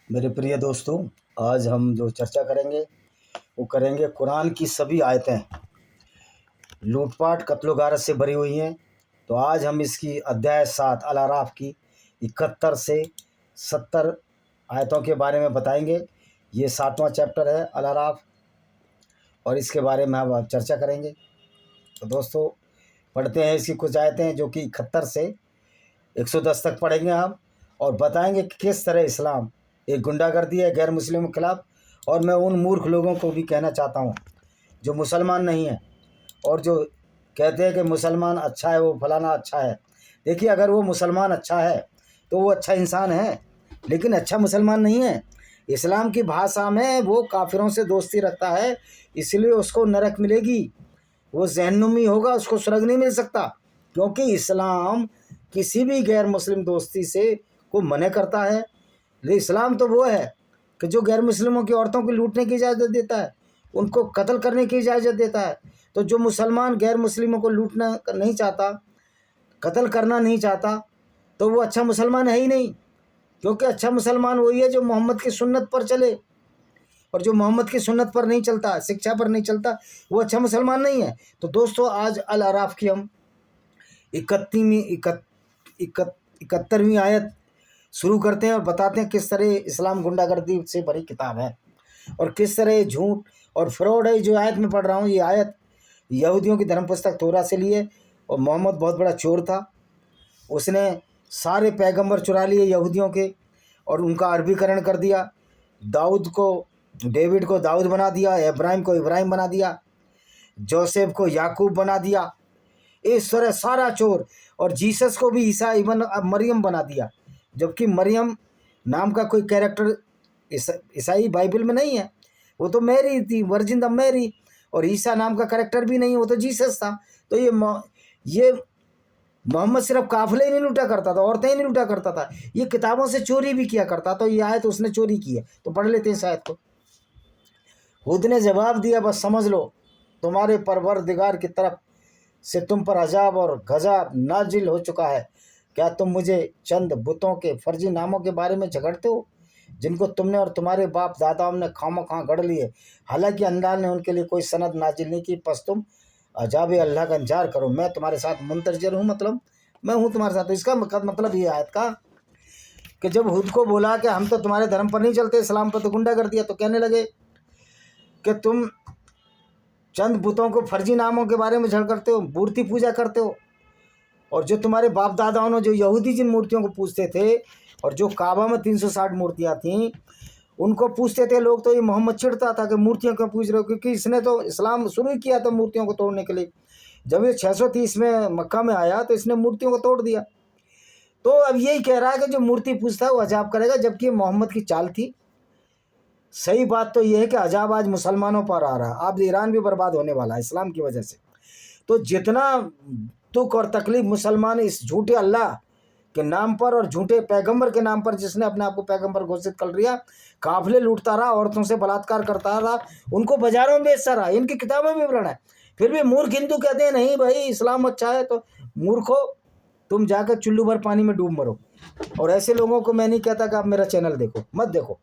मेरे प्रिय दोस्तों, आज हम जो चर्चा करेंगे वो करेंगे कुरान की सभी आयतें लूटपाट कत्ल गारत से भरी हुई हैं। तो आज हम इसकी अध्याय 7 अल आराफ की 71 से 70 आयतों के बारे में बताएंगे। ये 7वां चैप्टर है अल आराफ और इसके बारे में हम चर्चा करेंगे। तो दोस्तों पढ़ते हैं इसकी कुछ आयतें जो कि 71 से 110 तक पढ़ेंगे हम और बताएंगे कि किस तरह इस्लाम एक गुंडागर्दी है गैर मुस्लिमों के खिलाफ। और मैं उन मूर्ख लोगों को भी कहना चाहता हूँ जो मुसलमान नहीं हैं और जो कहते हैं कि मुसलमान अच्छा है, वो फलाना अच्छा है। देखिए, अगर वो मुसलमान अच्छा है तो वो अच्छा इंसान है, लेकिन अच्छा मुसलमान नहीं है। इस्लाम की भाषा में वो काफिरों से दोस्ती रखता है, इसलिए उसको नरक मिलेगी। वो जहन्नुमी होगा, उसको स्वर्ग नहीं मिल सकता, क्योंकि इस्लाम किसी भी गैर मुस्लिम दोस्ती से को मना करता है। लेकिन इस्लाम तो वो है कि जो गैर मुस्लिमों की औरतों को लूटने की इजाज़त देता है, उनको कत्ल करने की इजाज़त देता है। तो जो मुसलमान गैर मुस्लिमों को लूटना नहीं चाहता, कत्ल करना नहीं चाहता, तो वो अच्छा मुसलमान है ही नहीं। क्योंकि अच्छा मुसलमान वही है जो मोहम्मद की सुन्नत पर चले, और जो मोहम्मद की सुन्नत पर नहीं चलता, शिक्षा पर नहीं चलता, वो अच्छा मुसलमान नहीं है। तो दोस्तों आज अल आराफ की हम 71वीं आयत शुरू करते हैं और बताते हैं किस तरह इस्लाम गुंडागर्दी से भरी किताब है और किस तरह झूठ और फ्रॉड है। जो आयत में पढ़ रहा हूँ, ये आयत यहूदियों की धर्म पुस्तक तोरा से लिए। और मोहम्मद बहुत बड़ा चोर था, उसने सारे पैगंबर चुरा लिए यहूदियों के और उनका अरबीकरण कर दिया। दाऊद को डेविड को दाऊद बना दिया, इब्राहिम को इब्राहिम बना दिया, जोसेफ को याकूब बना दिया। इस तरह सारा चोर। और जीसस को भी ईसा इबन मरियम बना दिया, जबकि मरियम नाम का कोई कैरेक्टर ईसाई बाइबल में नहीं है। वो तो मैरी थी, वर्जिन द मैरी। और ईसा नाम का कैरेक्टर भी नहीं, वो तो जीसस था। तो ये मोहम्मद सिर्फ काफिले ही नहीं लूटा करता था, औरतें ही नहीं लूटा करता था, ये किताबों से चोरी भी किया करता। तो ये आयत उसने चोरी की है। तो पढ़ लेते हैं इस आयत को। खुद ने जवाब दिया, बस समझ लो तुम्हारे परवरदिगार की तरफ से तुम पर अजाब और गज़ब नाजिल हो चुका है। क्या तुम मुझे चंद बुतों के फर्जी नामों के बारे में झगड़ते हो, जिनको तुमने और तुम्हारे बाप दादाओं ने खामखा गढ़ लिए, हालांकि अल्लाह ने उनके लिए कोई सनद नाजिल नहीं की। बस तुम अजाब अल्लाह का इंतजार करो, मैं तुम्हारे साथ मुंतजर हूँ, मतलब मैं हूँ तुम्हारे साथ। तो इसका मतलब ये आयत का कि जब हुद को बोला कि हम तो तुम्हारे धर्म पर नहीं चलते, इस्लाम पर तो गुंडा कर दिया, तो कहने लगे कि तुम चंद बुतों को फर्जी नामों के बारे में झगड़ करते हो, मूर्ति पूजा करते हो। और जो तुम्हारे बाप दादाओं ने, जो यहूदी जिन मूर्तियों को पूजते थे और जो काबा में 360 मूर्तियाँ थीं, उनको पूछते थे लोग, तो ये मोहम्मद चिढ़ता था कि मूर्तियों क्यों पूज रहे हो, क्योंकि इसने तो इस्लाम शुरू ही किया था मूर्तियों को तोड़ने के लिए। जब ये 630 में मक्का में आया तो इसने मूर्तियों को तोड़ दिया। तो अब यही कह रहा है कि जो मूर्ति पूजता है वो अजाब करेगा, जबकि मोहम्मद की चाल थी। सही बात तो यह है कि अजाब आज मुसलमानों पर आ रहा है। अब ईरान भी बर्बाद होने वाला है इस्लाम की वजह से। तो जितना दुख और तकलीफ मुसलमान इस झूठे अल्लाह के नाम पर और झूठे पैगंबर के नाम पर, जिसने अपने आप को पैगंबर घोषित कर लिया, काफिले लूटता रहा, औरतों से बलात्कार करता रहा, उनको बाजारों में बेचता रहा, इनकी किताबें में विवरण है। फिर भी मूर्ख हिंदू कहते हैं नहीं भाई इस्लाम अच्छा है। तो मूर्खो, तुम जाकर चुल्लू भर पानी में डूब मरो। और ऐसे लोगों को मैं नहीं कहता कि आप मेरा चैनल देखो, मत देखो,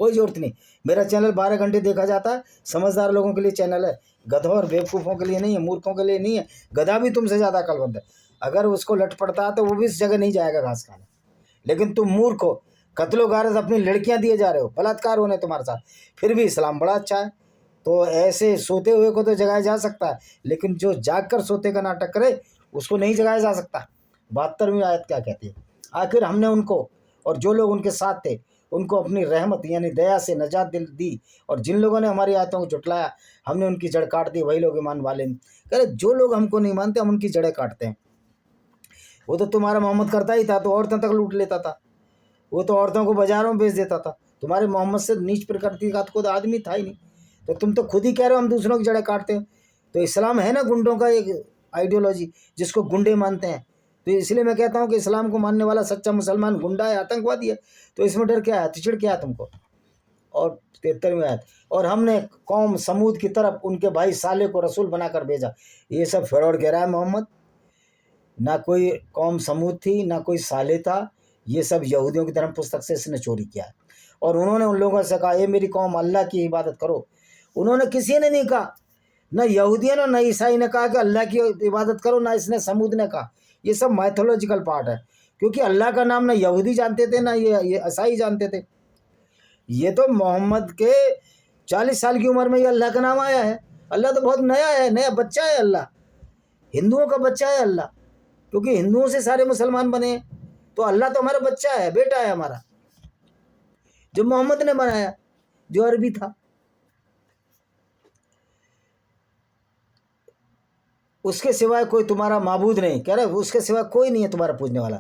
कोई जरूरत नहीं। मेरा चैनल 12 घंटे देखा जाता है, समझदार लोगों के लिए चैनल है, गधों और बेवकूफ़ों के लिए नहीं है, मूर्खों के लिए नहीं है। गधा भी तुमसे ज़्यादा अकलमंद है, अगर उसको लट पड़ता है तो वो भी इस जगह नहीं जाएगा घास खाने। लेकिन तुम मूर्ख हो, कत्लो गारत अपनी लड़कियां दिए जा रहे हो, बलात्कार होने तुम्हारे साथ, फिर भी इस्लाम बड़ा अच्छा है। तो ऐसे सोते हुए को तो जगाया जा सकता है, लेकिन जो जाग कर सोते का नाटक करे उसको नहीं जगाया जा सकता। 72वीं आयत क्या कहती है? आखिर हमने उनको और जो लोग उनके साथ थे उनको अपनी रहमत यानी दया से नजात दी, और जिन लोगों ने हमारी आयतों को झुटलाया हमने उनकी जड़ काट दी, वही लोग ईमान वाले नहीं। कह रहे जो लोग हमको नहीं मानते हम उनकी जड़ें काटते हैं। वो तो तुम्हारा मोहम्मद करता ही था, तो औरतों तक लूट लेता था, वो तो औरतों को बाजारों में बेच देता था। तुम्हारे मोहम्मद से नीच प्रकृति का खुद आदमी था ही नहीं। तो तुम तो खुद ही कह रहे हो हम दूसरों की जड़ें काटते हैं। तो इस्लाम है ना गुंडों का एक आइडियोलॉजी, जिसको गुंडे मानते हैं। तो इसलिए मैं कहता हूँ कि इस्लाम को मानने वाला सच्चा मुसलमान गुंडा है, आतंकवादी है। तो इसमें डर क्या है, तिचड़ क्या है तुमको? और 73वीं आयत, और हमने कौम समूद की तरफ उनके भाई साले को रसूल बनाकर भेजा। ये सब फ्रॉड कह रहा है मोहम्मद। ना कोई कौम समूद थी, ना कोई साले था, ये सब यहूदियों की धर्म पुस्तक से इसने चोरी किया है। और उन्होंने उन लोगों से कहा, ये मेरी कौम अल्लाह की इबादत करो। उन्होंने किसी ने नहीं कहा, न यहूदियों ने न ईसाई ने कहा कि अल्लाह की इबादत करो, ना इसने समूद ने कहा। ये सब माइथोलॉजिकल पार्ट है, क्योंकि अल्लाह का नाम ना यहूदी जानते थे ना ये ईसाई जानते थे। ये तो मोहम्मद के 40 साल की उम्र में ये अल्लाह का नाम आया है। अल्लाह तो बहुत नया है, नया बच्चा है अल्लाह, हिंदुओं का बच्चा है अल्लाह, क्योंकि हिंदुओं से सारे मुसलमान बने हैं। तो अल्लाह तो हमारा बच्चा है, बेटा है हमारा, जो मोहम्मद ने बनाया, जो अरबी था। उसके सिवाय कोई तुम्हारा माबूद नहीं, कह रहे उसके सिवाय कोई नहीं है तुम्हारा पूजने वाला,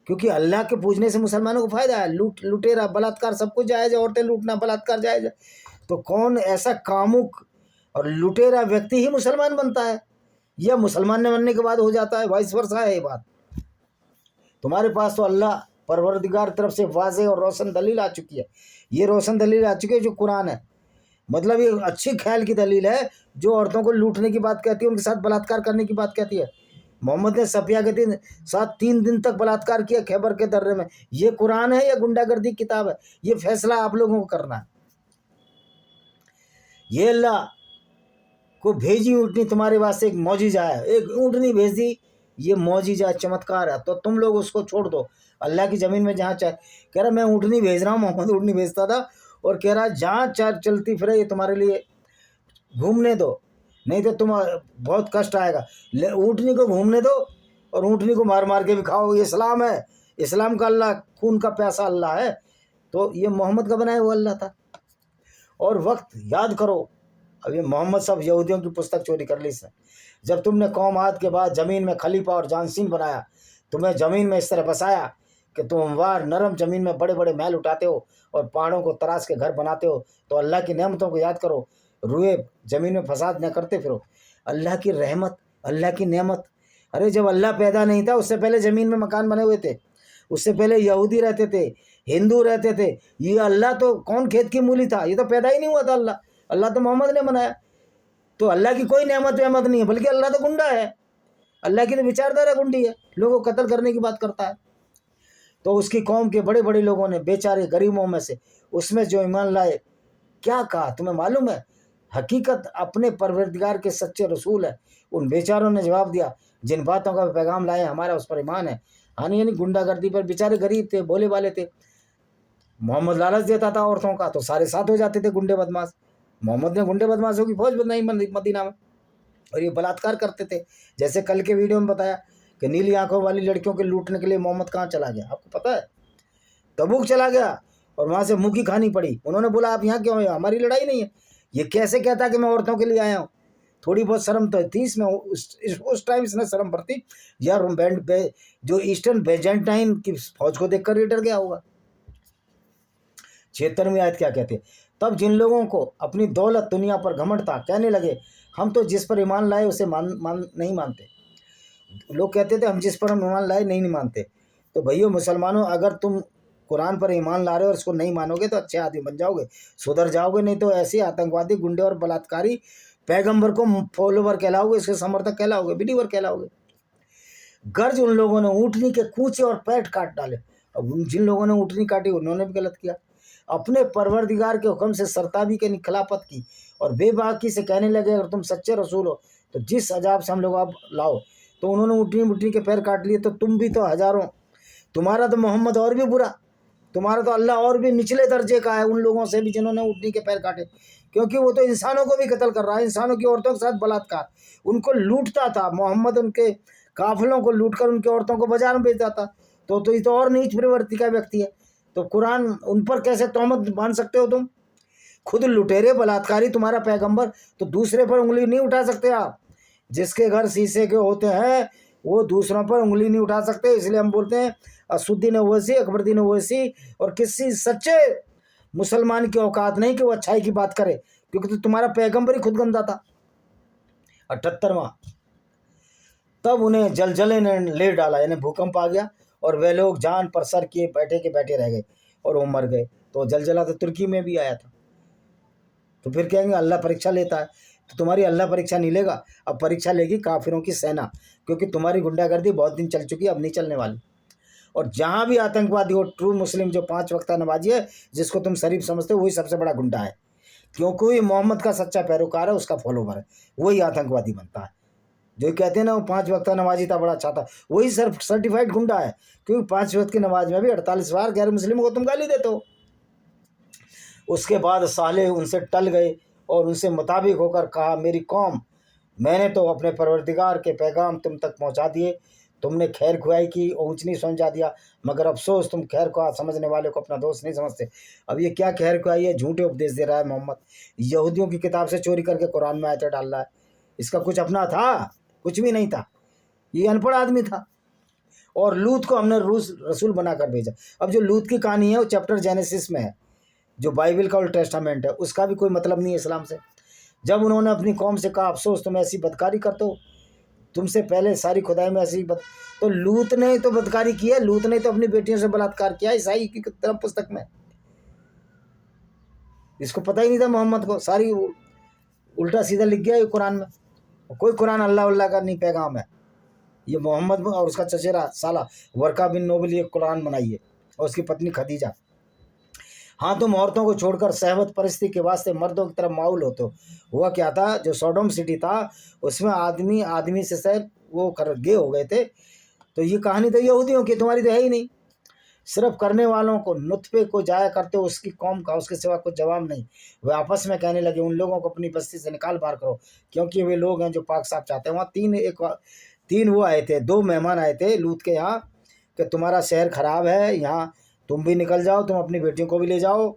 क्योंकि अल्लाह के पूजने से मुसलमानों को फायदा है। लुटेरा बलात्कार सब कुछ जायज़ है, औरतें लूटना बलात्कार जायज़ है। तो कौन ऐसा कामुक और लुटेरा व्यक्ति ही मुसलमान बनता है, या मुसलमान ने बनने के बाद हो जाता है? वाइस वर्सा है ये बात। तुम्हारे पास तो अल्लाह परवरदिगार तरफ से वाज़ेह और रोशन दलील आ चुकी है। ये रोशन दलील आ चुकी है जो कुरान है। मतलब ये अच्छी ख्याल की दलील है, जो औरतों को लूटने की बात कहती है, उनके साथ बलात्कार करने की बात कहती है। मोहम्मद ने सफिया के साथ 3 दिन तक बलात्कार किया खैबर के दर्रे में। ये कुरान है या गुंडागर्दी किताब है? ये फैसला आप लोगों को करना है। ये अल्लाह को भेजी ऊँटनी तुम्हारे वास्ते एक मौजिज़ा है, एक ऊँटनी भेज दी, ये मौजिज़ा चमत्कार है। तो तुम लोग उसको छोड़ दो। अल्लाह की ज़मीन में जहाँ चाहे, कह रहा मैं ऊँटनी भेज रहा हूँ, मोहम्मद ऊँटनी भेजता था, और कह रहा जहाँ चाहे चलती फिरे ये तुम्हारे लिए, घूमने दो, नहीं तो तुम बहुत कष्ट आएगा। ऊँटनी को घूमने दो और ऊँटनी को मार मार के भी खाओ। ये इस्लाम है, इस्लाम का अल्लाह खून का प्यासा अल्लाह है। तो ये मोहम्मद का बनाया हुआ अल्लाह था। और वक्त याद करो, अब ये मोहम्मद सब यहूदियों की पुस्तक चोरी कर ली इसने। जब तुमने कौम आद के बाद ज़मीन में खलीफा और जानसीन बनाया, तुम्हें ज़मीन में इस तरह बसाया कि तुम हमवार नरम ज़मीन में बड़े बड़े महल उठाते हो और पहाड़ों को तराश के घर बनाते हो। तो अल्लाह की नेमतों को याद करो, रुए ज़मीन में फसाद न करते फिरो। अल्लाह की रहमत, अल्लाह की नेमत। अरे जब अल्लाह पैदा नहीं था, उससे पहले ज़मीन में मकान बने हुए थे, उससे पहले यहूदी रहते थे, हिंदू रहते थे। ये अल्लाह तो कौन खेत की मूली था? ये तो पैदा ही नहीं हुआ था अल्लाह। अल्लाह तो मोहम्मद ने बनाया। तो अल्लाह की कोई नेमत वेमत नहीं है, बल्कि अल्लाह तो गुंडा है। अल्लाह की तो विचारधारा गुंडी है, लोगों को कत्ल करने की बात करता है। तो उसकी कौम के बड़े बड़े लोगों ने बेचारे गरीबों में से, उसमें जो ईमान लाए, क्या कहा तुम्हें मालूम है? हकीकत अपने परवरदिगार के सच्चे रसूल है। उन बेचारों ने जवाब दिया, जिन बातों का पैगाम लाए हमारा उस पर ईमान है। हानि यानी गुंडागर्दी पर। बेचारे गरीब थे, भोले वाले थे। मोहम्मद लालच देता था औरतों का, तो सारे साथ हो जाते थे गुंडे बदमाश। मोहम्मद ने गुंडे बदमाशों की फौज बनाई मदीना में, और ये बलात्कार करते थे। जैसे कल के वीडियो में बताया कि नीली आंखों वाली लड़कियों के लूटने के लिए मोहम्मद कहाँ चला गया, आपको पता है? तबूक चला गया और वहाँ से मुँह की खानी पड़ी। उन्होंने बोला आप यहाँ क्यों आए, हमारी लड़ाई नहीं है। ये कैसे कहता कि मैं औरतों के लिए आया हूँ? थोड़ी बहुत शर्म तो थी इसमें, उस टाइम इसने शर्म पड़ती यार। जो ईस्टर्न बेजेंटाइन की फौज को देखकर ये डर गया होगा। 76वीं आयत क्या कहते हैं? तब जिन लोगों को अपनी दौलत दुनिया पर घमंड था, कहने लगे हम तो जिस पर ईमान लाए उसे नहीं मानते। लोग कहते थे हम जिस पर हम ईमान लाए नहीं मानते। तो भैया मुसलमानों, अगर तुम कुरान पर ईमान ला रहे हो और इसको नहीं मानोगे तो अच्छे आदमी बन जाओगे, सुधर जाओगे। नहीं तो ऐसे आतंकवादी, गुंडे और बलात्कारी पैगंबर को फॉलोवर कहलाओगे, इसके समर्थक कहलाओगे, बिलीवर कहलाओगे। गर्ज उन लोगों ने ऊँटनी के कूचे और पैट काट डाले। अब जिन लोगों ने ऊँटनी काटी उन्होंने भी गलत किया। अपने परवरदिगार के हुक्म से सरताबी के खिलाफत की और बेबाकी से कहने लगे अगर तुम सच्चे रसूल हो तो जिस अजाब से हम लोग आप लाओ। तो उन्होंने ऊँटनी के पैर काट लिए। तो तुम भी तो हजारों, तुम्हारा तो मोहम्मद और भी बुरा, तुम्हारा तो अल्लाह और भी निचले दर्जे का है उन लोगों से भी जिन्होंने ऊँटनी के पैर काटे। क्योंकि वो तो इंसानों को भी कत्ल कर रहा है, इंसानों की औरतों के साथ बलात्कार, उनको लूटता था। मोहम्मद उनके काफिलों को लूटकर उनकी औरतों को बाजार में बेचता था। तो ये तो और नीच प्रवृत्ति का व्यक्ति है। तो कुरान उन पर कैसे तोहमत बांध सकते हो तुम? खुद लुटेरे बलात्कारी तुम्हारा पैगंबर, तो दूसरे पर उंगली नहीं उठा सकते आप। जिसके घर शीशे के होते हैं वो दूसरों पर उंगली नहीं उठा सकते। इसलिए हम बोलते हैं असुद्दीन ओवैसी, अकबरुद्दीन ओवैसी और किसी सच्चे मुसलमान की औकात नहीं कि वो अच्छाई की बात करे, क्योंकि तो तुम्हारा पैगंबर ही खुद गंदा था। 78वां, तब उन्हें जलजले ने ले डाला, यानी भूकंप आ गया और वे लोग जान पर सर किए बैठे के बैठे रह गए और वो मर गए। तो जलजला तो तुर्की में भी आया था। तो फिर कहेंगे अल्लाह परीक्षा लेता है, तो तुम्हारी अल्लाह परीक्षा नहीं लेगा, अब परीक्षा लेगी काफिरों की सेना, क्योंकि तुम्हारी गुंडागर्दी बहुत दिन चल चुकी है, अब नहीं चलने वाली। और जहाँ भी आतंकवादी हो, ट्रू मुस्लिम जो 5 वक्त नमाजी है, जिसको तुम शरीफ समझते हो, वही सबसे बड़ा गुंडा है, क्योंकि वही मोहम्मद का सच्चा पैरोकार है, उसका फॉलोवर है, वही आतंकवादी बनता है। जो कहते हैं ना वो 5 वक्त नमाजी था, बड़ा अच्छा था, वही सिर्फ सर्टिफाइड गुंडा है, क्योंकि 5 वक्त की नमाज में भी 48 बार गैर मुस्लिमों को तुम गाली देते हो। उसके बाद साले उनसे टल गए और उनसे मुताबिक होकर कहा, मेरी कौम, मैंने तो अपने परवरदिगार के पैगाम तुम तक पहुंचा दिए, तुमने खैर खुआई की, ऊंच नहीं समझा दिया, मगर अफसोस तुम खैर खुआ समझने वाले को अपना दोस्त नहीं समझते। अब ये क्या खैर खुआई है, झूठे उपदेश दे रहा है मोहम्मद, यहूदियों की किताब से चोरी करके कुरान में आयतें डाल रहा है। इसका कुछ अपना था? कुछ भी नहीं था, ये अनपढ़ आदमी था। और लूत को हमने रसूल बनाकर भेजा। अब जो लूत की कहानी है वो चैप्टर जेनेसिस में है, जो बाइबल का ओल्ड टेस्टामेंट है, उसका भी कोई मतलब नहीं है इस्लाम से। जब उन्होंने अपनी कौम से कहा, अफसोस तुम ऐसी बदकारी करते हो, तुमसे पहले सारी खुदाई में ऐसी तो लूत ने तो बदकारी की है, लूत ने तो अपनी बेटियों से बलात्कार किया, ईसाई की तरफ पुस्तक में। इसको पता ही नहीं था मोहम्मद को, सारी उल्टा सीधा लिख गया ये कुरान में। कोई कुरान अल्लाह का नहीं पैगाम है, ये मोहम्मद और उसका चचेरा साला वर्का बिन नोबल ये कुरान बनाई है, और उसकी पत्नी खदीजा। हाँ, तुम औरतों को छोड़कर सहवत परिस्थिति के वास्ते मर्दों की तरफ माहौल होते हो। हुआ क्या था, जो सोडोम सिटी था उसमें आदमी आदमी से शायद वो कर गे हो गए थे। तो ये कहानी तो यहूदियों की, तुम्हारी तो है ही नहीं। सिर्फ करने वालों को, नुतफे को जाया करते हो उसकी कौम का, उसके सिवा कुछ जवाब नहीं। वे आपस में कहने लगे, उन लोगों को अपनी बस्ती से निकाल बाहर करो, क्योंकि वे लोग हैं जो पाक साफ चाहते हैं। वहाँ तीन वो आए थे, 2 मेहमान आए थे लूत के यहाँ, कि तुम्हारा शहर खराब है, यहाँ तुम भी निकल जाओ, तुम अपनी बेटियों को भी ले जाओ।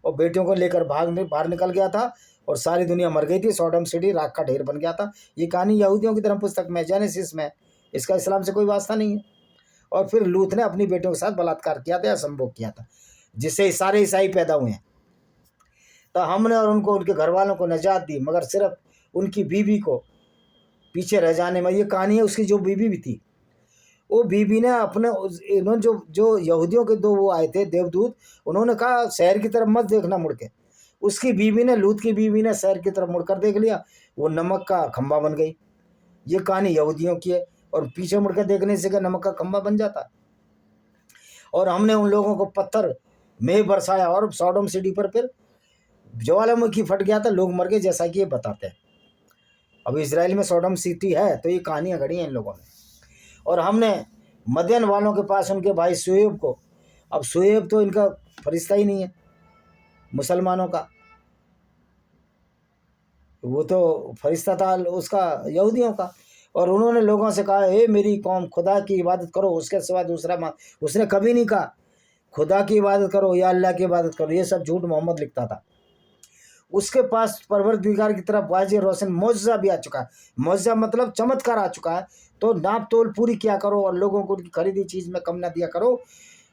और बेटियों को लेकर बाहर निकल गया था, और सारी दुनिया मर गई थी, सोडम सिटी राख का ढेर बन गया था। ये कहानी यहूदियों की धर्म पुस्तक में, जेनेसिस में, इसका इस्लाम से कोई वास्ता नहीं है। और फिर लूत ने अपनी बेटियों के साथ बलात्कार किया था या संभोग किया था, जिससे सारे ईसाई पैदा हुए हैं। तो हमने और उनको, उनके घर वालों को निजात दी, मगर सिर्फ उनकी बीवी को पीछे रह जाने में। ये कहानी है उसकी जो बीवी भी थी, वो बीबी ने अपने, इन्होंने जो यहूदियों के 2 वो आए थे देवदूत, उन्होंने कहा शहर की तरफ मत देखना मुड़ के। उसकी बीवी ने, लूत की बीवी ने शहर की तरफ मुड़कर देख लिया, वो नमक का खंबा बन गई। ये कहानी यहूदियों की है, और पीछे मुड़कर देखने से क्या नमक का खंबा बन जाता। और हमने उन लोगों को पत्थर में बरसाया, और सोडोम सिटी पर फिर ज्वालामुखी फट गया था, लोग मर गए, जैसा कि ये बताते हैं। अब इजराइल में सोडोम सिटी है, तो ये कहानियाँ घड़ी हैं इन लोगों ने। और हमने मदयन वालों के पास उनके भाई शुएब को, अब शुएब तो इनका फरिश्ता ही नहीं है मुसलमानों का, वो तो फरिश्ता था उसका यहूदियों का। और उन्होंने लोगों से कहा, हे मेरी कौम, खुदा की इबादत करो, उसके सिवा दूसरा मान। उसने कभी नहीं कहा खुदा की इबादत करो या अल्लाह की इबादत करो, ये सब झूठ मोहम्मद लिखता था। उसके पास परवरदिगार की तरफ वाज़ेह रोशन मौजज़ा भी आ चुका है। मौजज़ा मतलब चमत्कार आ चुका है। तो नाप तोल पूरी किया करो, और लोगों को उनकी खरीदी चीज़ में कम ना दिया करो।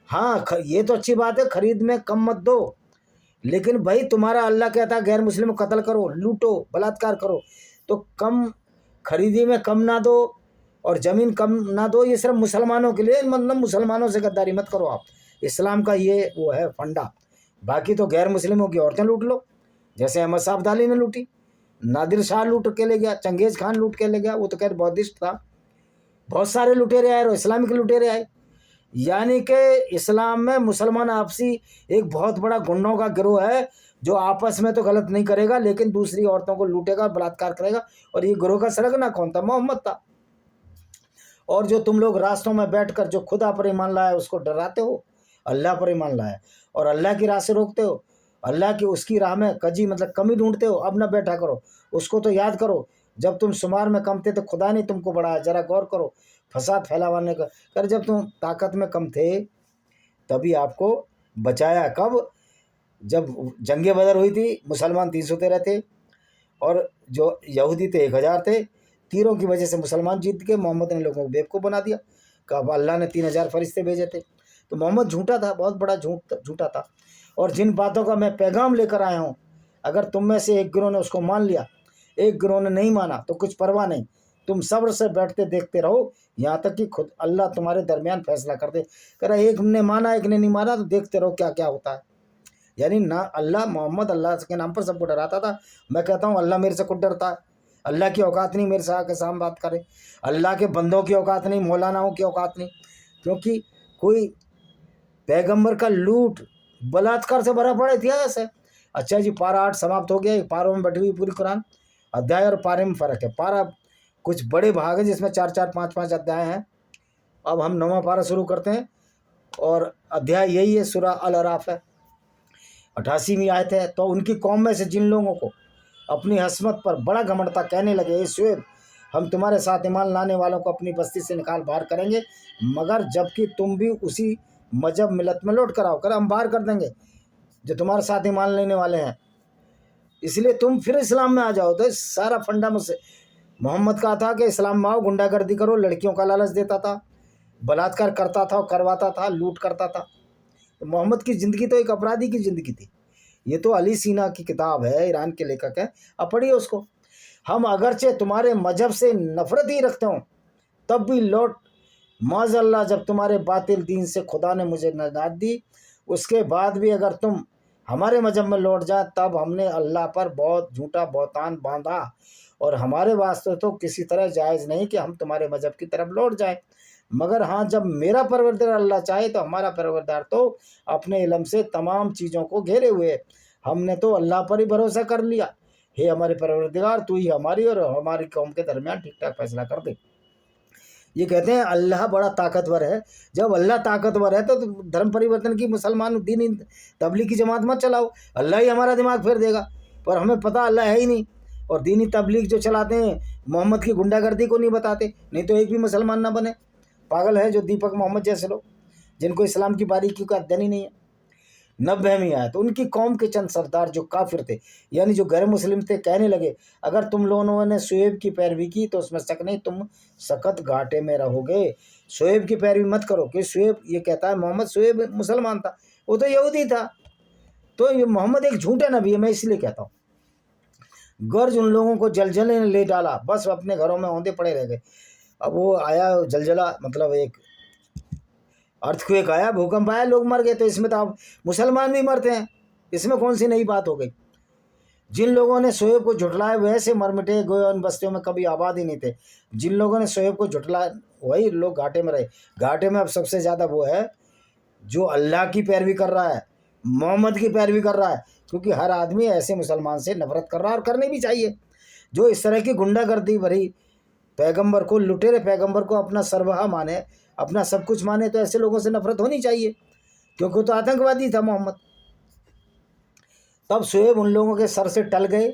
हाँ, ये तो अच्छी बात है, खरीद में कम मत दो, लेकिन भाई तुम्हारा अल्लाह कहता है गैर मुस्लिम को कत्ल करो, लूटो, बलात्कार करो, तो कम खरीदी में कम ना दो, और ज़मीन कम ना दो। ये सिर्फ मुसलमानों के लिए, मतलब मुसलमानों से गद्दारी मत करो आप। इस्लाम का ये वो है फंडा। बाकी तो गैर मुस्लिमों की औरतें लूट लो, जैसे अहमद साहब अब्दाली ने लूटी, नादिर शाह लूट के ले गया, चंगेज़ खान लूट के ले गया, वो तो खैर बौद्धिस्ट था। बहुत सारे लुटेरे आए और इस्लामिक लुटेरे आए। यानी कि इस्लाम में मुसलमान आपसी एक बहुत बड़ा गुंडों का गिरोह है, जो आपस में तो गलत नहीं करेगा, लेकिन दूसरी औरतों को लूटेगा, बलात्कार करेगा। और ये गिरोह का सरगना कौन था? मोहम्मद था। और जो तुम लोग रास्तों में बैठकर जो खुदा पर ईमान लाया उसको डराते हो, अल्लाह पर ईमान लाया, और अल्लाह की राह से रोकते हो, अल्लाह की उसकी राह में कजी मतलब कमी ढूंढते हो। अब ना बैठा करो, उसको तो याद करो, जब तुम शुमार में कम थे तो खुदा ने तुमको बढ़ाया। जरा गौर करो, फसाद फैलावाने का कर, जब तुम ताकत में कम थे तभी आपको बचाया। कब? जब जंगे बदर हुई थी, मुसलमान 313 थे और जो यहूदी थे 1000 थे। तीरों की वजह से मुसलमान जीत के, मोहम्मद ने लोगों को बेवकूफ़ बना दिया। कब अल्लाह ने 3000 फरिश्ते भेजे थे। तो मोहम्मद झूठा था, बहुत बड़ा झूठा था। और जिन बातों का मैं पैगाम लेकर आया हूँ, अगर तुम में से एक गिरोह ने उसको मान लिया, एक गिरोह ने नहीं माना, तो कुछ परवाह नहीं, तुम सब्र से बैठते देखते रहो, यहाँ तक कि खुद अल्लाह तुम्हारे दरमियान फैसला कर दे। कह रहा एक ने माना, एक ने नहीं माना, तो देखते रहो क्या क्या होता है। यानी ना अल्लाह, मोहम्मद अल्लाह के नाम पर सबको डराता था। मैं कहता हूँ अल्लाह मेरे से खुद डरता है। अल्लाह की औकात नहीं मेरे से आके साम बात करे, अल्लाह के बंदों की औकात नहीं, मौलानाओं की औकात नहीं, क्योंकि कोई पैगंबर का लूट बलात्कार से भरा पड़ा इतिहास है। अच्छा जी, पारा 8 समाप्त हो गया। पारों में बटी हुई पूरी कुरान। अध्याय और पारे में फ़र्क है। पारा कुछ बड़े भाग हैं जिसमें 4-4, 5-5 अध्याय हैं। अब हम 9वां पारा शुरू करते हैं और अध्याय यही है, सूरह अल अराफ है, 88वीं आयत है। तो उनकी कौम में से जिन लोगों को अपनी हस्मत पर बड़ा घमंड था, कहने लगे, ए शुएब, हम तुम्हारे साथ ईमान लाने वालों को अपनी बस्ती से निकाल बाहर करेंगे, मगर जबकि तुम भी उसी मजहब मिलत में लौट कर आओ। कर हम बाहर कर देंगे जो तुम्हारे साथ ईमान लेने वाले हैं, इसलिए तुम फिर इस्लाम में आ जाओ। तो सारा फंडा मुझसे मोहम्मद का था कि इस्लाम में आओ, गुंडागर्दी करो, लड़कियों का लालच देता था, बलात्कार करता था, करवाता था, लूट करता था। तो मोहम्मद की ज़िंदगी तो एक अपराधी की ज़िंदगी थी। ये तो अली सीना की किताब है, ईरान के लेखक है, अब पढ़िए उसको। हम अगरचे तुम्हारे मजहब से नफरत ही रखते हो, तब भी लौट माज़अल्लाह, जब तुम्हारे बातिल दीन से खुदा ने मुझे नजात दी, उसके बाद भी अगर तुम हमारे मजहब में लौट जाए, तब हमने अल्लाह पर बहुत झूठा बहतान बांधा, और हमारे वास्ते तो किसी तरह जायज़ नहीं कि हम तुम्हारे मजहब की तरफ लौट जाए। मगर हाँ, जब मेरा परवरदिगार अल्लाह चाहे तो हमारा परवरदिगार तो अपने इल्म से तमाम चीज़ों को घेरे हुए है। हमने तो अल्लाह पर ही भरोसा कर लिया। हे हमारे परवरदिगार, तू ही हमारी और हमारी कौम के दरमियान ठीक ठाक फैसला कर दे। ये कहते हैं अल्लाह बड़ा ताकतवर है। जब अल्लाह ताकतवर है तो धर्म परिवर्तन की मुसलमान दीनी तबलीग की जमात मत चलाओ, अल्लाह ही हमारा दिमाग फेर देगा। पर हमें पता अल्लाह है ही नहीं, और दीनी तबलीग जो चलाते हैं मोहम्मद की गुंडागर्दी को नहीं बताते, नहीं तो एक भी मुसलमान ना बने। पागल है जो दीपक मोहम्मद जैसे लोग, जिनको इस्लाम की बारीकी का अध्ययन ही नहीं है। 90वीं आयत, उनकी कौम के चंद सरदार जो काफिर थे, यानी जो गैर मुस्लिम थे, कहने लगे, अगर तुम लोगों ने शुएब की पैरवी की तो उसमें शक नहीं, तुम सख्त घाटे में रहोगे। शुएब की पैरवी मत करो, कि शुएब, ये कहता है मोहम्मद, शुएब मुसलमान था, वो तो यहूदी था। तो ये मोहम्मद एक झूठा नबी है, मैं इसलिए कहता हूँ। गर्ज उन लोगों को जलजले ने ले डाला, बस अपने घरों में औंधे पड़े रह गए। अब वो आया जलजला, मतलब एक अर्थक्वेक आया, भूकंप आया, लोग मर गए। तो इसमें तो अब मुसलमान भी मरते हैं, इसमें कौन सी नई बात हो गई। जिन लोगों ने शुएब को झुठलाया वैसे मर मिटे, गोया उन बस्तियों में कभी आबाद ही नहीं थे। जिन लोगों ने शुएब को झुठलाया वही लोग घाटे में रहे। घाटे में अब सबसे ज़्यादा वो है जो अल्लाह की पैरवी कर रहा है, मोहम्मद की पैरवी कर रहा है, क्योंकि हर आदमी ऐसे मुसलमान से नफरत कर रहा है, और करनी भी चाहिए। जो इस तरह की गुंडागर्दी भरी पैगंबर को, लुटेरे पैगंबर को अपना सरबराह माने, अपना सब कुछ माने, तो ऐसे लोगों से नफरत होनी चाहिए, क्योंकि तो आतंकवादी था मोहम्मद। तब शुएब उन लोगों के सर से टल गए,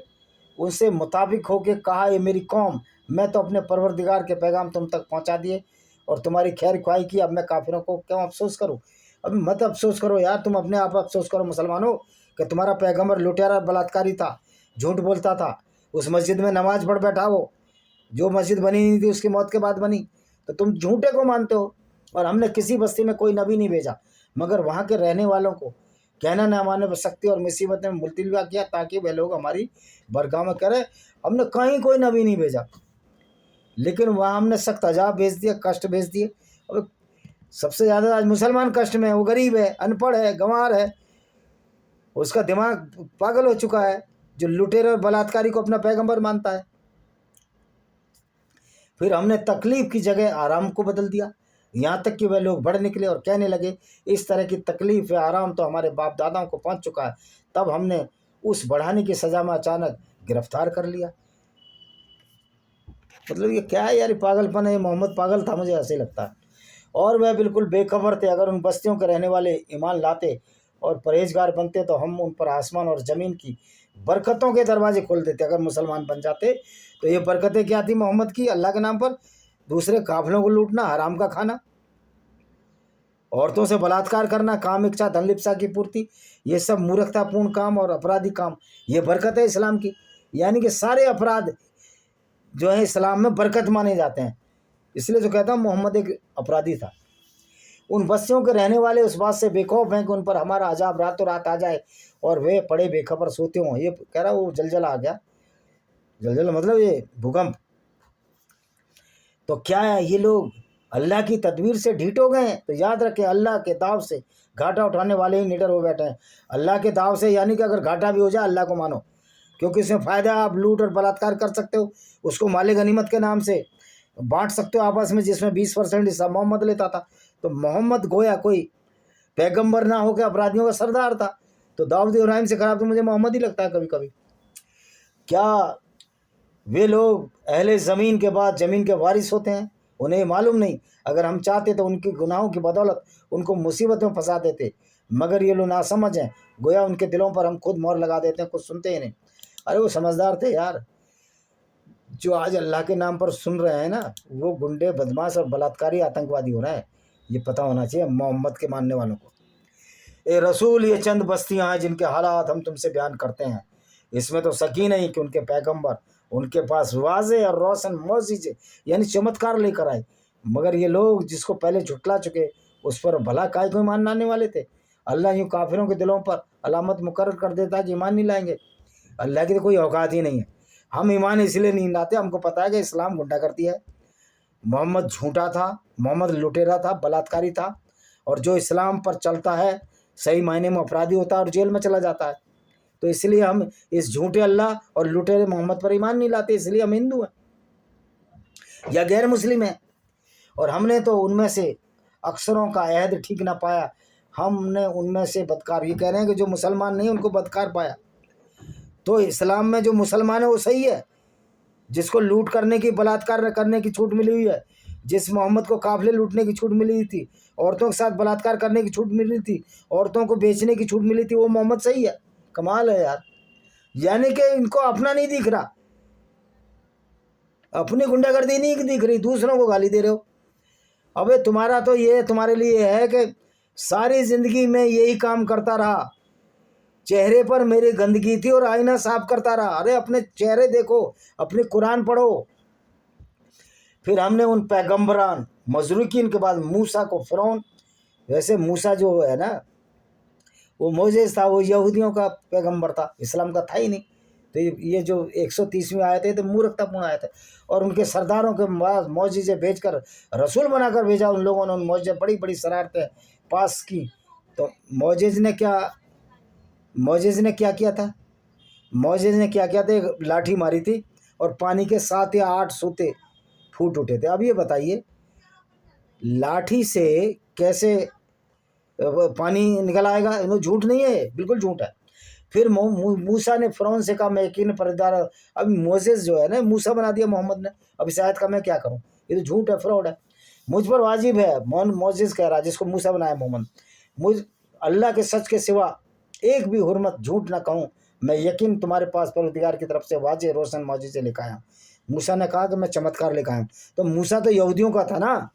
उनसे मुताबिक होके कहा, ये मेरी कौम, मैं तो अपने परवरदिगार के पैगाम तुम तक पहुंचा दिए और तुम्हारी खैर ख्वाही की, अब मैं काफिरों को क्यों अफसोस करूं। अब मत अफसोस करो यार, तुम अपने आप अफसोस करो मुसलमानों, कि तुम्हारा पैगंबर लुटेरा बलात्कारी था, झूठ बोलता था, उस मस्जिद में नमाज पढ़ बैठा हो, जो मस्जिद बनी नहीं थी उसकी मौत के बाद बनी, तो तुम झूठे को मानते हो। और हमने किसी बस्ती में कोई नबी नहीं भेजा, मगर वहाँ के रहने वालों को कहना न माने पर सख्ती और मुसीबत में मुल्तविया किया, ताकि वे लोग हमारी बरगाह में करें। हमने कहीं कोई नबी नहीं भेजा, लेकिन वहाँ हमने सख्त अजाब भेज दिया, कष्ट भेज दिए। और सबसे ज़्यादा आज मुसलमान कष्ट में है, वो गरीब है, अनपढ़ है, गंवार है, उसका दिमाग पागल हो चुका है, जो लुटेरे और बलात्कारी को अपना पैगंबर मानता है। फिर हमने तकलीफ़ की जगह आराम को बदल दिया, यहाँ तक कि वह लोग बढ़ निकले और कहने लगे, इस तरह की तकलीफ़ या आराम तो हमारे बाप दादाओं को पहुँच चुका है। तब हमने उस बढ़ाने की सज़ा में अचानक गिरफ्तार कर लिया। मतलब ये क्या है यार, पागलपन है। मोहम्मद पागल था, मुझे ऐसे लगता है। और वह बिल्कुल बेखबर थे। अगर उन बस्तियों के रहने वाले ईमान लाते और परहेजगार बनते तो हम उन पर आसमान और ज़मीन की बरकतों के दरवाजे खोल देते। अगर मुसलमान बन जाते तो ये बरकतें क्या थी मोहम्मद की, अल्लाह के नाम पर दूसरे काफिलों को लूटना, हराम का खाना, औरतों से बलात्कार करना, काम इच्छा धन लिप्सा की पूर्ति, ये सब मूर्खतापूर्ण काम और अपराधी काम, ये बरकत है इस्लाम की। यानी कि सारे अपराध जो है इस्लाम में बरकत माने जाते हैं। इसलिए जो कहता हूँ मोहम्मद एक अपराधी था। उन बस्तियों के रहने वाले उस बात से बेखौफ हैं कि उन पर हमारा अजाब रातों रात आ जाए और वे पड़े बेखबर सोते हों। ये कह रहा वो जलजला आ गया, जलजला मतलब ये भूकंप। तो क्या है, ये लोग अल्लाह की तदबीर से ढीठ हो गए हैं। तो याद रखें, अल्लाह के दाव से घाटा उठाने वाले ही निडर हो बैठे हैं। अल्लाह के दाव से यानी कि अगर घाटा भी हो जाए अल्लाह को मानो, क्योंकि इसमें फ़ायदा, आप लूट और बलात्कार कर सकते हो, उसको माले गनीमत के नाम से बांट सकते हो आपस में, जिसमें 20% हिस्सा मोहम्मद लेता था। तो मोहम्मद गोया कोई पैगंबर ना होकर अपराधियों का सरदार था, तो दाऊद इब्राहिम से खराब तो मुझे मोहम्मद ही लगता है कभी कभी। क्या वे लोग अहले ज़मीन के बाद ज़मीन के वारिस होते हैं? उन्हें मालूम नहीं, अगर हम चाहते तो उनके गुनाहों की बदौलत उनको मुसीबत में फंसा देते, मगर ये लोग नासमझ हैं, गोया उनके दिलों पर हम खुद मोहर लगा देते हैं, कुछ सुनते ही नहीं। अरे वो समझदार थे यार, जो आज अल्लाह के नाम पर सुन रहे हैं ना, वो गुंडे, बदमाश और बलात्कारी आतंकवादी हो रहे हैं। ये पता होना चाहिए मोहम्मद के मानने वालों को। ए रसूल, ये चंद बस्तियां हैं जिनके हालात हम तुमसे बयान करते हैं। इसमें तो शक ही नहीं कि उनके पैगंबर उनके पास वाज़े और रोशन मौजिज़े यानी चमत्कार लेकर आए, मगर ये लोग जिसको पहले झुटला चुके उस पर भला काय कोई ईमान लाने वाले थे। अल्लाह यूँ काफिरों के दिलों पर अलामत मुकर्रर कर देता कि ईमान नहीं लाएंगे। अल्लाह की तो कोई औकात ही नहीं है। हम ईमान इसलिए नहीं लाते, हमको पता है कि इस्लाम गुंडा करती है। मोहम्मद झूठा था, मोहम्मद लुटेरा था, बलात्कारी था, और जो इस्लाम पर चलता है सही मायने में अपराधी होता है और जेल में चला जाता है। तो इसलिए हम इस झूठे अल्लाह और लुटेरे मोहम्मद पर ईमान नहीं लाते, इसलिए हम हिंदू हैं या गैर मुस्लिम हैं। और हमने तो उनमें से अक्सरों का अहद ठीक ना पाया, हमने उनमें से बदकार, ये कह रहे हैं कि जो मुसलमान नहीं उनको बदकार पाया। तो इस्लाम में जो मुसलमान है वो सही है, जिसको लूट करने की, बलात्कार करने की छूट मिली हुई है, जिस मोहम्मद को काफिले लूटने की छूट मिली थी, औरतों के साथ बलात्कार करने की छूट मिली थी, औरतों को बेचने की छूट मिली थी, वो मोहम्मद सही है। कमाल है यार, यानी कि इनको अपना नहीं दिख रहा, अपनी गुंडागर्दी नहीं दिख रही, दूसरों को गाली दे रहे हो। अबे तुम्हारा तो ये तुम्हारे लिए है कि सारी जिंदगी में यही काम करता रहा, चेहरे पर मेरी गंदगी थी और आईना साफ करता रहा। अरे अपने चेहरे देखो, अपने कुरान पढ़ो। फिर हमने उन पैगम्बरान मजरूकीन के बाद मूसा को फ़िरौन, वैसे मूसा जो है ना वो मोजेस था, वो यहूदियों का पैगंबर था, इस्लाम का था ही नहीं। तो ये जो 130वें आए थे तो मूर्खतापूर्ण आए थे, और उनके सरदारों के बाद मौजिज़े भेजकर रसूल बनाकर भेजा उन लोगों ने, उन मौजे बड़ी बड़ी शरारतें पास की। तो मोजेज़ ने क्या किया था? मोजेज़ ने क्या किया था? एक लाठी मारी थी और पानी के 7 या 8 सोते फूट उठे थे। अब ये बताइए लाठी से कैसे पानी निकल आएगा? झूठ नहीं है, बिल्कुल झूठ है। फिर मूसा ने फ़िरौन से कहा मैं यकीन परदार, अब मोसेस जो है ना मूसा बना दिया मोहम्मद ने। अब इस आयत का मैं क्या करूं? ये तो झूठ है, फ्रॉड है। मुझ पर वाजिब है, मोसेस कह रहा जिसको मूसा बनाया मोहम्मद, मुझ अल्लाह के सच के सिवा एक भी हुर्मत झूठ ना कहूँ, मैं यकीन तुम्हारे पास परवरदिगार की तरफ से वाजे रोशन मौजिज़े लेकर आया। मूसा ने कहा कि मैं चमत्कार लेकर आया। तो मूसा तो यहूदियों का था ना,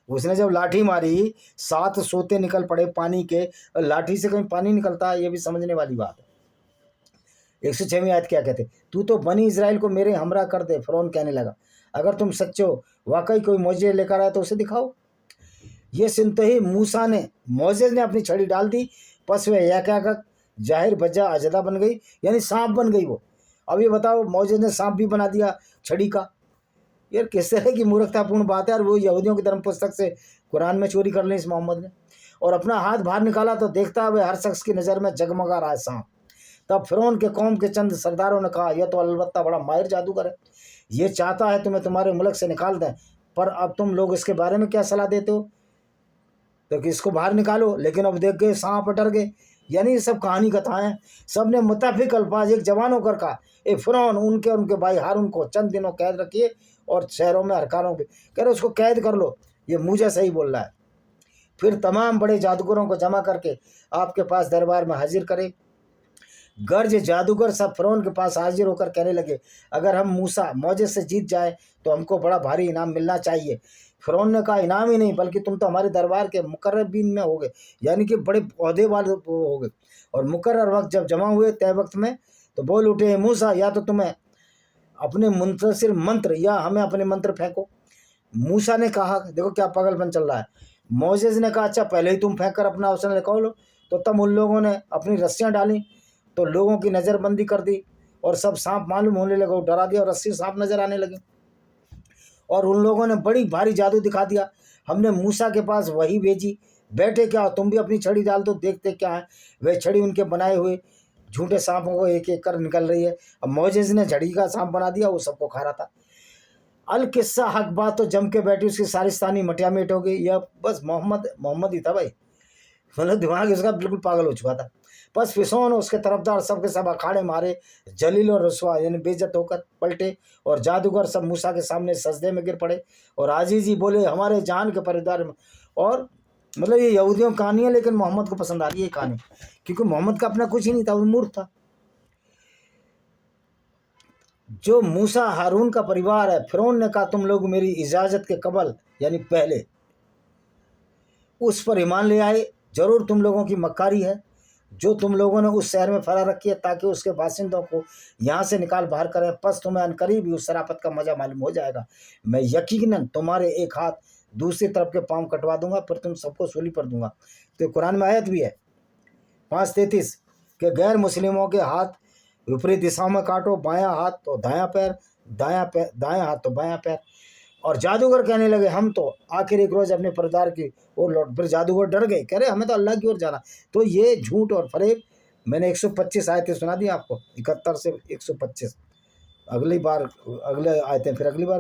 उसने जब लाठी मारी 7 सोते निकल पड़े पानी के, लाठी से कहीं पानी निकलता है, ये भी समझने वाली बात है। 106वीं आयत क्या कहते? तू तो बनी इज़राइल को मेरे हमरा कर दे। फ़िरौन कहने लगा अगर तुम सच्चे हो, वाकई कोई मौजे लेकर आया तो उसे दिखाओ। ये सुनते ही मूसा ने, मोजेस ने अपनी छड़ी डाल दी, पस वह याकयाक जाहिर बजा अजदा बन गई, यानी सांप बन गई वो। अब ये बताओ मोजेस ने सांप भी बना दिया छड़ी का। यार किस तरह की मूर्खतापूर्ण बात है। और वो यहूदियों की धर्म पुस्तक से कुरान में चोरी कर ली इस मोहम्मद ने, और अपना हाथ बाहर निकाला तो देखता है हर शख्स की नज़र में जगमगा रहा है सांप। तब फ़िरौन के कौम के चंद सरदारों ने कहा यह तो अलबत्ता बड़ा माहिर जादूगर है, ये चाहता है तुम्हें तुम्हारे मुल्क से निकाल दें, पर अब तुम लोग इसके बारे में क्या सलाह देते हो? तो कि इसको बाहर निकालो, लेकिन अब देख गए सांप डर गए। यानी ये सब कहानी कथाएं, सब ने मुताफिक अल्फाज एक जवान होकर कहा ए फ़िरौन उनके भाई हारून को चंद दिनों कैद रखिए और शहरों में हरकारों के, कह रहे उसको कैद कर लो, ये मुझे सही बोल रहा है। फिर तमाम बड़े जादूगरों को जमा करके आपके पास दरबार में हाजिर करे। गर्ज जादूगर सब फ़िरौन के पास हाजिर होकर कहने लगे अगर हम मूसा मौजे से जीत जाए तो हमको बड़ा भारी इनाम मिलना चाहिए। फ़िरौन ने कहा इनाम ही नहीं बल्कि तुम तो हमारे दरबार के मुकर्रबीन में हो गए, यानी कि बड़े ओहदे वाले हो गए। और मुकर्रर वक्त जब जमा हुए तय वक्त में तो बोल उठे मूसा या तो तुम्हें अपने मुंतशिर मंत्र या हमें अपने मंत्र फेंको। मूसा ने कहा देखो क्या पागलपन चल रहा है। मोजेस ने कहा अच्छा पहले ही तुम फेंक कर अपना अवसर निकाल लो। तो तब उन लोगों ने अपनी रस्सियाँ डाली तो लोगों की नज़रबंदी कर दी और सब सांप मालूम होने लगे, डरा दिया और रस्सी सांप नज़र आने लगे। और उन लोगों ने बड़ी भारी जादू दिखा दिया। हमने मूसा के पास वही भेजी, बैठे क्या हो तुम भी अपनी छड़ी डाल दो देखते क्या है। वह छड़ी उनके बनाए हुए झूठे सांपों को एक एक कर निकल रही है। अब मोजेस ने झड़ी का सांप बना दिया, वो सबको खा रहा था। अल किस्सा हक बात तो जम के बैठी, उसकी सारिस्तानी मटिया मेट हो गई। यह बस मोहम्मद ही था भाई, मतलब दिमाग इसका बिल्कुल पागल हो चुका था। बस फिसौन उसके तरफदार सबके सब अखाड़े मारे, जलील और रसवा यानी बेइज्जत होकर पलटे, और जादूगर सब मूसा के सामने सजदे में गिर पड़े और आजीजी बोले हमारे जान के परिवार में। और मतलब ये यहूदियों की कहानी है, लेकिन मोहम्मद को पसंद आ रही है ये कहानी, क्योंकि मोहम्मद का अपना कुछ ही नहीं था, वो मूर्ख था। जो मूसा हारून का परिवार है, फिरौन ने कहा तुम लोग मेरी इजाज़त के कबल यानी पहले उस पर ईमान ले आए, जरूर तुम लोगों की मक्कारी है जो तुम लोगों ने उस शहर में फैला रखी है, ताकि उसके बासिंदों को यहाँ से निकाल बाहर करें। बस तुम्हें अनकरीब ही उस शराफत का मजा मालूम हो जाएगा। मैं यकीनन तुम्हारे एक हाथ दूसरी तरफ के पाँव कटवा दूंगा, फिर तुम सबको सूली पर दूंगा। तो कुरान में आयत भी है 5:33 कि गैर मुस्लिमों के हाथ विपरीत दिशाओं में काटो, बायां हाथ तो दायां पैर, दायां हाथ तो बायां पैर। और जादूगर कहने लगे हम तो आखिर एक रोज अपने परिवार की ओर लौट। फिर जादूगर डर गए, कह रहे हमें तो अल्लाह की ओर जाना। तो ये झूठ और फरेब, मैंने 125 आयतें सुना दी आपको, 71 से 125। अगली बार अगले आयतें फिर अगली बार